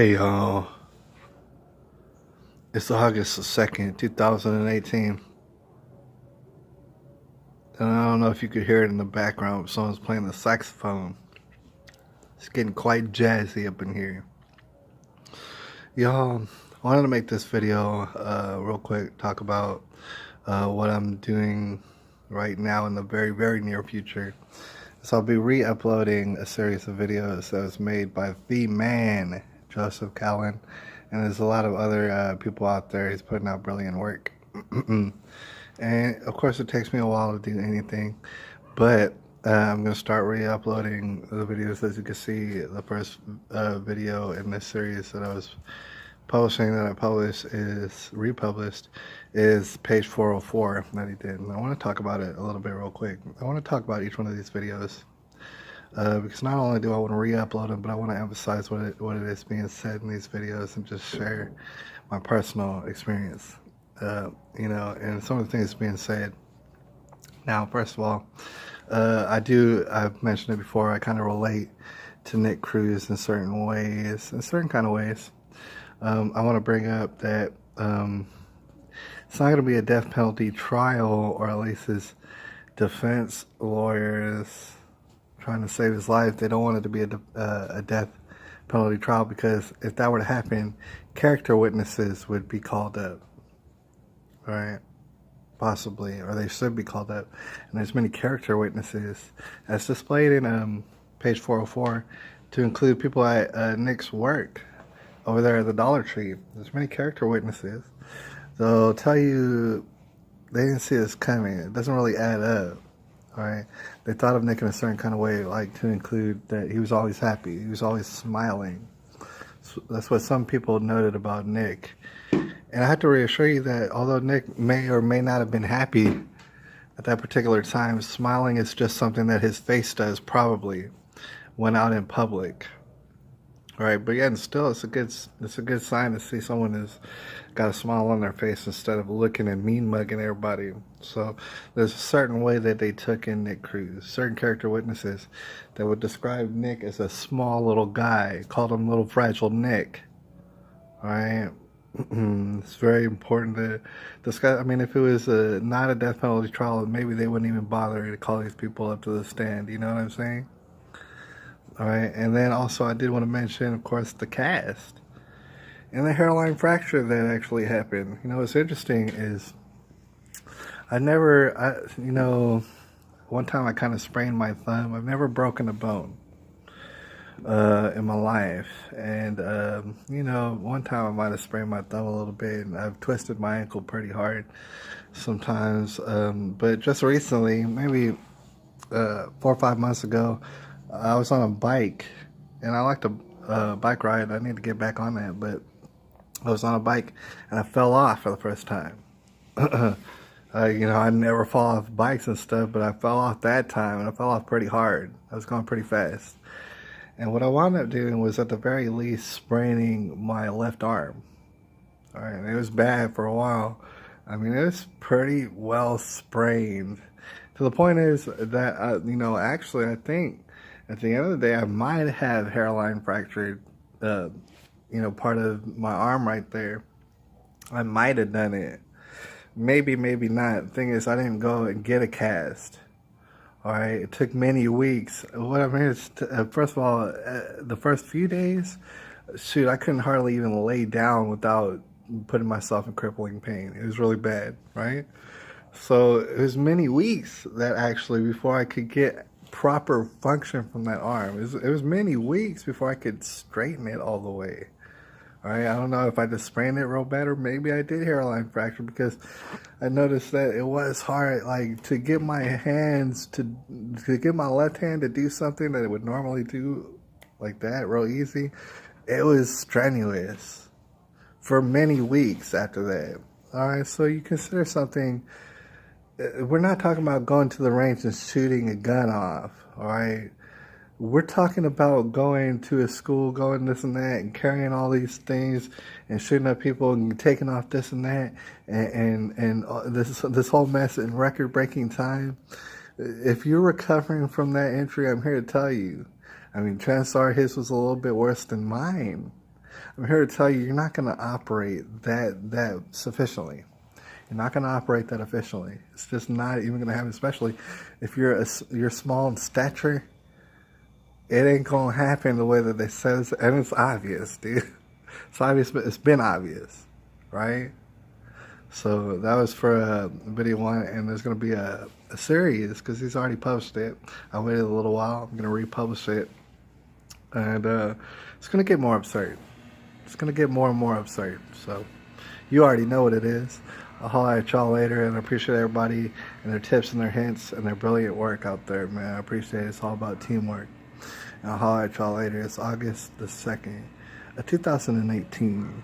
Hey y'all, it's August the 2nd, 2018. And I don't know if you could hear it in the background, but someone's playing the saxophone. It's getting quite jazzy up in here. Y'all, I wanted to make this video real quick, talk about what I'm doing right now in the very, very near future. So I'll be re-uploading a series of videos that was made by the man, Joseph Callan, and there's a lot of other people out there. He's putting out brilliant work. And of course it takes me a while to do anything, but I'm going to start re-uploading the videos. As you can see, the first video in this series that I was publishing, that I published, is republished, is page 404 that he did. And I want to talk about it a little bit real quick. I want to talk about each one of these videos because not only do I want to re-upload them, but I want to emphasize what it is being said in these videos and just share my personal experience, and some of the things being said. Now, first of all, I've mentioned it before, I kind of relate to Nick Cruz in certain ways, I want to bring up that it's not going to be a death penalty trial, or at least his defense lawyers trying to save his life. They don't want it to be a death penalty trial, because if that were to happen, character witnesses would be called up, right? Possibly, or they should be called up. And there's many character witnesses, as displayed in page 404, to include people at Nick's work over there at the Dollar Tree. There's many character witnesses. They'll tell you they didn't see this coming. It doesn't really add up, right? They thought of Nick in a certain kind of way, like to include that he was always happy, he was always smiling. So that's what some people noted about Nick. And I have to reassure you that although Nick may or may not have been happy at that particular time, smiling is just something that his face does, probably, when out in public. Right, but yeah, and still, it's a good sign to see someone has got a smile on their face instead of looking and mean mugging everybody. So there's a certain way that they took in Nick Cruz, certain character witnesses that would describe Nick as a small little guy, called him Little Fragile Nick. All right, it's very important to discuss. I mean, if it was not a death penalty trial, maybe they wouldn't even bother to call these people up to the stand. You know what I'm saying? All right, and then also I did want to mention, of course, the cast and the hairline fracture that actually happened. You know, what's interesting is one time I kind of sprained my thumb. I've never broken a bone in my life, and one time I might have sprained my thumb a little bit, and I've twisted my ankle pretty hard sometimes. But just recently, maybe 4 or 5 months ago, I was on a bike, and I like to bike ride. I need to get back on that, but I was on a bike, and I fell off for the first time. I never fall off bikes and stuff, but I fell off that time, and I fell off pretty hard. I was going pretty fast. And what I wound up doing was, at the very least, spraining my left arm. All right, and it was bad for a while. I mean, it was pretty well sprained. To the point is that, actually, I think at the end of the day, I might have hairline fractured, part of my arm right there. I might have done it. Maybe, maybe not. The thing is, I didn't go and get a cast. All right, it took many weeks. What I mean is, first of all, the first few days, shoot, I couldn't hardly even lay down without putting myself in crippling pain. It was really bad, right? So it was many weeks that actually, before I could get proper function from that arm. It was many weeks before I could straighten it all the way. All right, I don't know if I just sprained it real bad, or maybe I did hairline fracture, because I noticed that it was hard, like, to get my hands to get my left hand to do something that it would normally do like that, real easy. It was strenuous for many weeks after that. All right, so you consider something. We're not talking about going to the range and shooting a gun off, all right? We're talking about going to a school, going this and that, and carrying all these things, and shooting up people, and taking off this and that, and this whole mess in record-breaking time. If you're recovering from that injury, I'm here to tell you, I mean, chances are his was a little bit worse than mine. I'm here to tell you, you're not going to operate that sufficiently. You're not going to operate that efficiently. It's just not even going to happen, especially if you're small in stature. It ain't going to happen the way that they says, and it's obvious, dude. It's obvious, but it's been obvious, right? So that was for video one, and there's going to be a series because he's already published it. I waited a little while. I'm going to republish it, and it's going to get more absurd. It's going to get more and more absurd. So you already know what it is. I'll holler at y'all later, and I appreciate everybody and their tips and their hints and their brilliant work out there, man. I appreciate it. It's all about teamwork. And I'll holler at y'all later. It's August the 2nd of 2018.